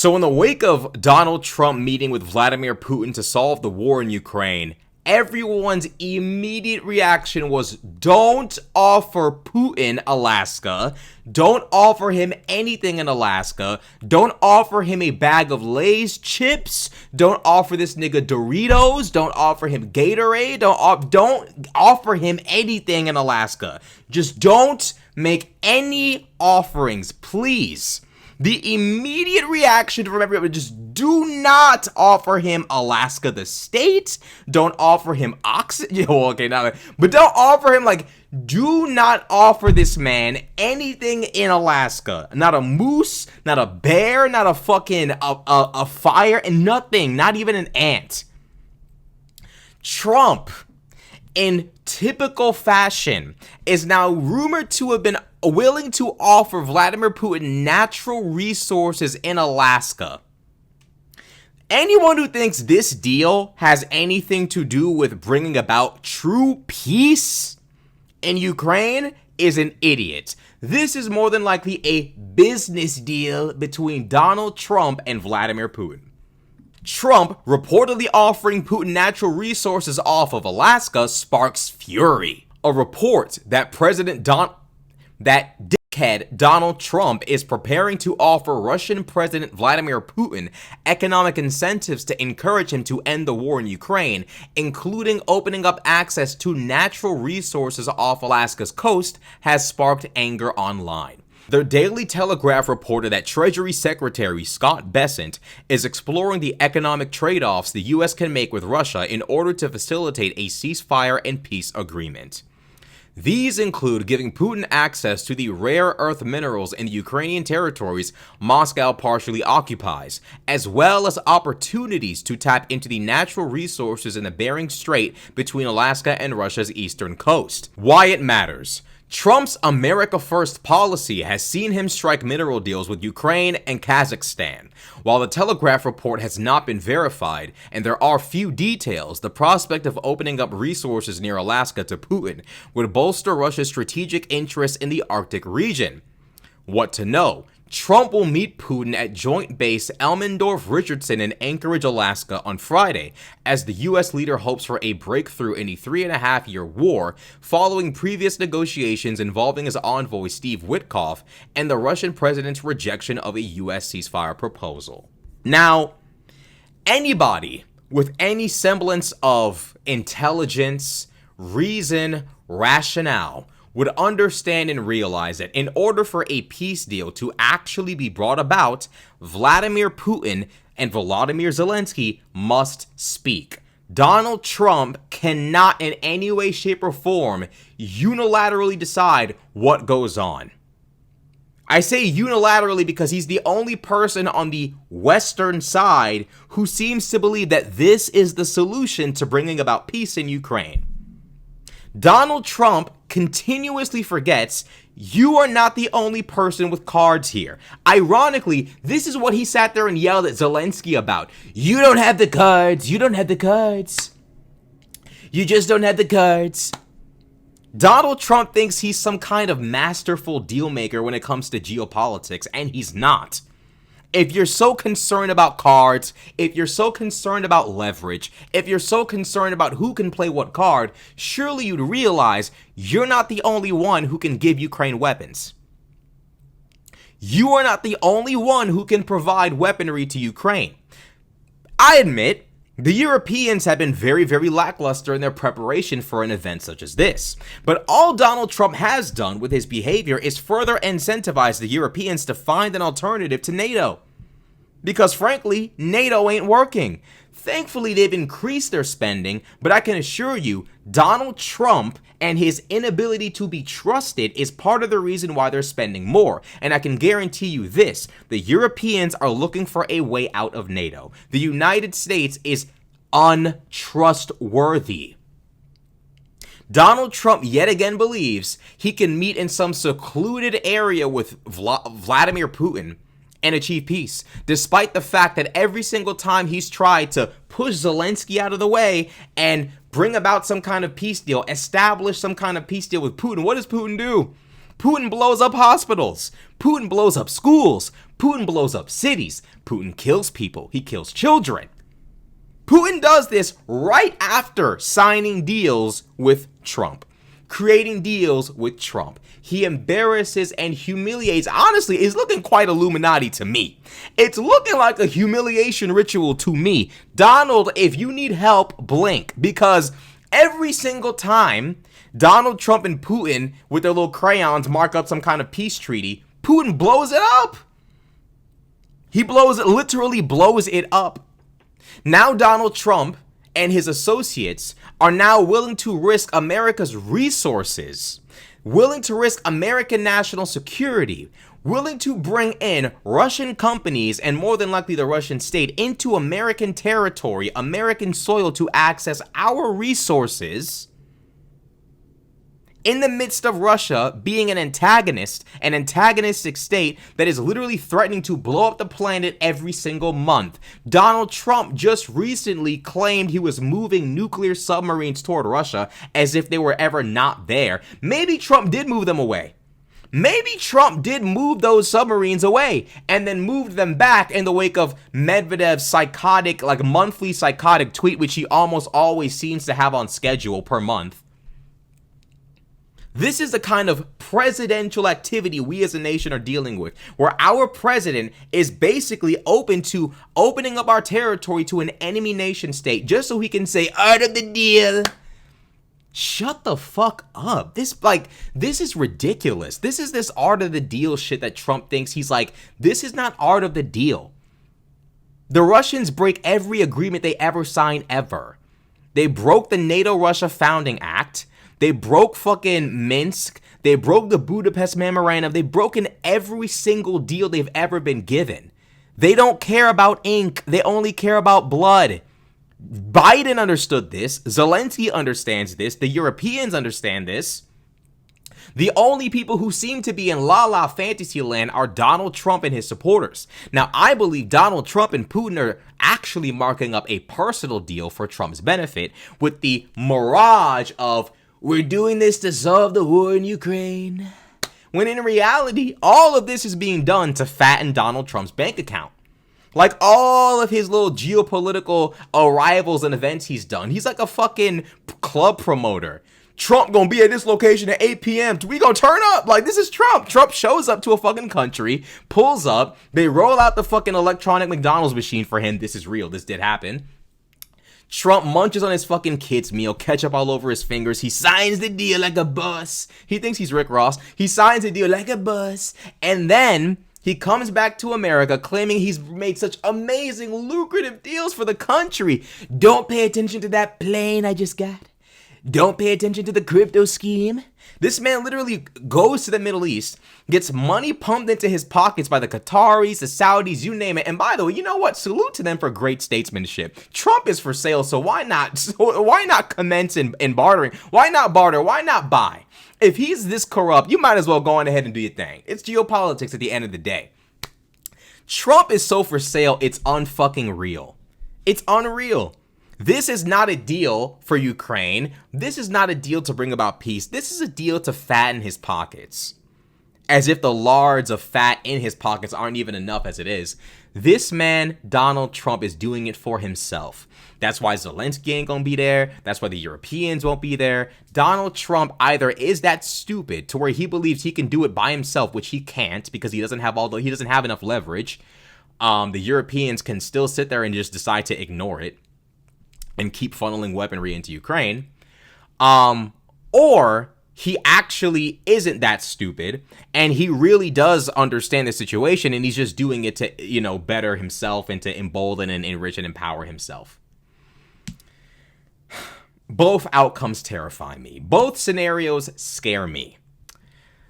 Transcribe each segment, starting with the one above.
So in the wake of Donald Trump meeting with Vladimir Putin to solve the war in Ukraine, everyone's immediate reaction was, don't offer Putin Alaska, don't offer him anything in Alaska, don't offer him a bag of Lay's chips, don't offer this nigga Doritos, don't offer him Gatorade, don't offer him anything in Alaska. Just don't make any offerings, please. The immediate reaction from everybody, just do not offer him Alaska the state. Don't offer him oxygen. Okay, now, but don't offer him, do not offer this man anything in Alaska. Not a moose, not a bear, not a fucking, a fire, and nothing, not even an ant. Trump, in typical fashion, is now rumored to have been willing to offer Vladimir Putin natural resources in Alaska. Anyone who thinks this deal has anything to do with bringing about true peace in Ukraine is an idiot. This is more than likely a business deal between Donald Trump and Vladimir Putin. Trump reportedly offering Putin natural resources off of Alaska sparks fury. A report that dickhead Donald Trump is preparing to offer Russian President Vladimir Putin economic incentives to encourage him to end the war in Ukraine, including opening up access to natural resources off Alaska's coast, has sparked anger online. The Daily Telegraph reported that Treasury Secretary Scott Bessent is exploring the economic trade-offs the U.S. can make with Russia in order to facilitate a ceasefire and peace agreement. These include giving Putin access to the rare earth minerals in the Ukrainian territories Moscow partially occupies, as well as opportunities to tap into the natural resources in the Bering Strait between Alaska and Russia's eastern coast. Why it matters. Trump's America First policy has seen him strike mineral deals with Ukraine and Kazakhstan. While the Telegraph report has not been verified, and there are few details, the prospect of opening up resources near Alaska to Putin would bolster Russia's strategic interests in the Arctic region. What to know? Trump will meet Putin at Joint Base Elmendorf-Richardson in Anchorage, Alaska on Friday, as the U.S. leader hopes for a breakthrough in the 3.5-year war following previous negotiations involving his envoy Steve Witkoff and the Russian president's rejection of a U.S. ceasefire proposal. Now, anybody with any semblance of intelligence, reason, rationale would understand and realize that in order for a peace deal to actually be brought about, Vladimir Putin and Volodymyr Zelensky must speak. Donald Trump cannot in any way, shape, or form unilaterally decide what goes on. I say unilaterally because he's the only person on the Western side who seems to believe that this is the solution to bringing about peace in Ukraine. Donald Trump continuously forgets you are not the only person with cards here. Ironically, this is what he sat there and yelled at Zelensky about. You don't have the cards. You don't have the cards. You just don't have the cards. Donald Trump thinks he's some kind of masterful deal maker when it comes to geopolitics, and he's not. If you're so concerned about cards, if you're so concerned about leverage, if you're so concerned about who can play what card, surely you'd realize you're not the only one who can give Ukraine weapons. You are not the only one who can provide weaponry to Ukraine. I admit, the Europeans have been very, very lackluster in their preparation for an event such as this. But all Donald Trump has done with his behavior is further incentivize the Europeans to find an alternative to NATO. Because frankly, NATO ain't working. Thankfully, they've increased their spending, but I can assure you, Donald Trump and his inability to be trusted is part of the reason why they're spending more. And I can guarantee you this, the Europeans are looking for a way out of NATO. The United States is untrustworthy. Donald Trump yet again believes he can meet in some secluded area with Vladimir Putin and achieve peace, despite the fact that every single time he's tried to push Zelensky out of the way and bring about some kind of peace deal, establish some kind of peace deal with Putin, what does Putin do? Putin blows up hospitals. Putin blows up schools. Putin blows up cities. Putin kills people. He kills children. Putin does this right after signing deals with Trump, creating deals with Trump. He embarrasses and humiliates. Honestly, it's looking quite Illuminati to me. It's looking like a humiliation ritual to me. Donald, if you need help, blink, because every single time Donald Trump and Putin with their little crayons mark up some kind of peace treaty, Putin blows it up. He literally blows it up. Now Donald Trump and his associates are now willing to risk America's resources, willing to risk American national security, willing to bring in Russian companies and more than likely the Russian state into American territory, American soil to access our resources in the midst of Russia being an antagonistic state that is literally threatening to blow up the planet every single month. Donald Trump just recently claimed he was moving nuclear submarines toward Russia as if they were ever not there. Maybe Trump did move them away. Maybe Trump did move those submarines away and then moved them back in the wake of Medvedev's psychotic, monthly psychotic tweet, which he almost always seems to have on schedule per month. This is the kind of presidential activity we as a nation are dealing with, where our president is basically open to opening up our territory to an enemy nation state just so he can say, art of the deal. Shut the fuck up. This is ridiculous. This is this art of the deal shit that Trump thinks. He's like, this is not art of the deal. The Russians break every agreement they ever sign ever. They broke the NATO-Russia Founding Act. They broke fucking Minsk. They broke the Budapest Memorandum. They've broken every single deal they've ever been given. They don't care about ink. They only care about blood. Biden understood this. Zelensky understands this. The Europeans understand this. The only people who seem to be in la-la fantasy land are Donald Trump and his supporters. Now, I believe Donald Trump and Putin are actually marking up a personal deal for Trump's benefit with the mirage of, we're doing this to solve the war in Ukraine. When in reality, all of this is being done to fatten Donald Trump's bank account. Like all of his little geopolitical arrivals and events he's done. He's like a fucking club promoter. Trump gonna be at this location at 8 p.m. We gonna turn up. Like, this is Trump. Trump shows up to a fucking country, pulls up. They roll out the fucking electronic McDonald's machine for him. This is real. This did happen. Trump munches on his fucking kid's meal, ketchup all over his fingers. He signs the deal like a boss. He thinks he's Rick Ross. He signs the deal like a boss. And then he comes back to America claiming he's made such amazing, lucrative deals for the country. Don't pay attention to that plane I just got. Don't pay attention to the crypto scheme. This man literally goes to the Middle East, gets money pumped into his pockets by the Qataris, the Saudis, you name it. And by the way, you know what? Salute to them for great statesmanship. Trump is for sale, so why not commence in bartering? Why not barter? Why not buy? If he's this corrupt, you might as well go on ahead and do your thing. It's geopolitics at the end of the day. Trump is so for sale, it's unfucking real. It's unreal. This is not a deal for Ukraine. This is not a deal to bring about peace. This is a deal to fatten his pockets. As if the lards of fat in his pockets aren't even enough as it is. This man, Donald Trump, is doing it for himself. That's why Zelensky ain't gonna be there. That's why the Europeans won't be there. Donald Trump either is that stupid to where he believes he can do it by himself, which he can't because he doesn't have enough leverage. The Europeans can still sit there and just decide to ignore it and keep funneling weaponry into Ukraine, or he actually isn't that stupid, and he really does understand the situation, and he's just doing it to, better himself and to embolden and enrich and empower himself. Both outcomes terrify me. Both scenarios scare me.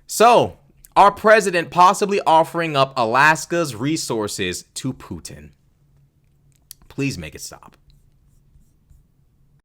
So, our president possibly offering up Alaska's resources to Putin. Please make it stop.